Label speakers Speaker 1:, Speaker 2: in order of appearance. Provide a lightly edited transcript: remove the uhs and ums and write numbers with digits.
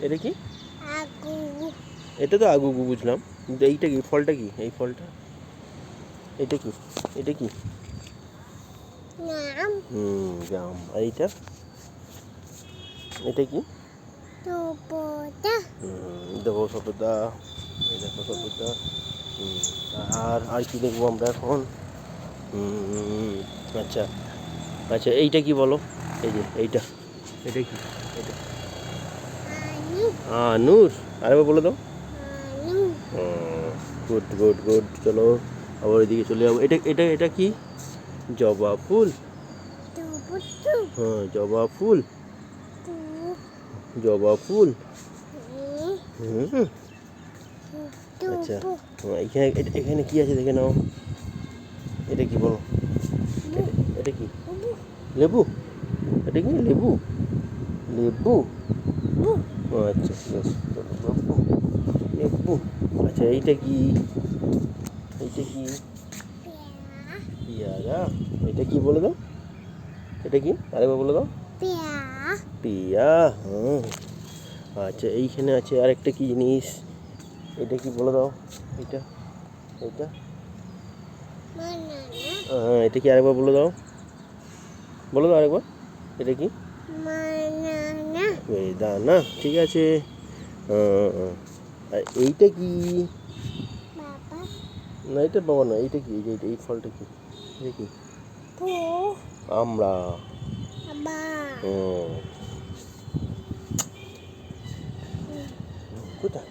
Speaker 1: এটা কি?
Speaker 2: আগু।
Speaker 1: এটা তো আগুগু বুঝলাম, কিন্তু এইটা কি? ফলটা কি? এই ফলটা এটা কি? এটা কি?
Speaker 2: নাম
Speaker 1: জাম। আর এইটা? এটা কি?
Speaker 2: তোপটা।
Speaker 1: দেখো সততা, এই দেখো সততা। আর কি দেখবো আমরা এখন? আচ্ছা আচ্ছা, এইটা কি বলো? এই যে এইটা, এটা কি? এটা
Speaker 2: আলু।
Speaker 1: আনুর। আরেকবার বলে দাও।
Speaker 2: আলু।
Speaker 1: গুড গুড গুড, চলো আবার এদিকে চলে যাবো। এটা এটা এটা কি? জবা ফুল।
Speaker 2: তোপটু।
Speaker 1: হ্যাঁ, জবা ফুল।
Speaker 2: তু।
Speaker 1: জবা ফুল।
Speaker 2: এ।
Speaker 1: হুম। আচ্ছা,
Speaker 2: তোপো।
Speaker 1: এখানে এখানে কি আছে দেখে নাও। এটা কি বলো? এটা এটা কি? লেবু। এটা কি? লেবু। লেবু।
Speaker 2: বু।
Speaker 1: আচ্ছা বেশ, চলো লেবু। লেবু। আচ্ছা, এইটা কি? এইটা কি?
Speaker 2: পেয়া।
Speaker 1: পেয়ারা। এটা কি বলে দাও? এটা কি? আরেকবার বলে দাও।
Speaker 2: পেয়া।
Speaker 1: পিয়া। হ্যাঁ। আচ্ছা, এইখানে আছে আরেকটা কি জিনিস? এটা কি বলে দাও? এটা এটা
Speaker 2: বানানা।
Speaker 1: হ্যাঁ, এটা কি? আরেকবার বলে দাও। বলে দাও আরেকবার। এটা কি?
Speaker 2: বানানা।
Speaker 1: বেদানা। ঠিক আছে। আর এইটা কি?
Speaker 2: বাবা।
Speaker 1: না, এটা বাবা না। এইটা কি? এই ফলটা কি? এটা কি?
Speaker 2: পু।
Speaker 1: আমরা।
Speaker 2: বাবা।
Speaker 1: কোথায়?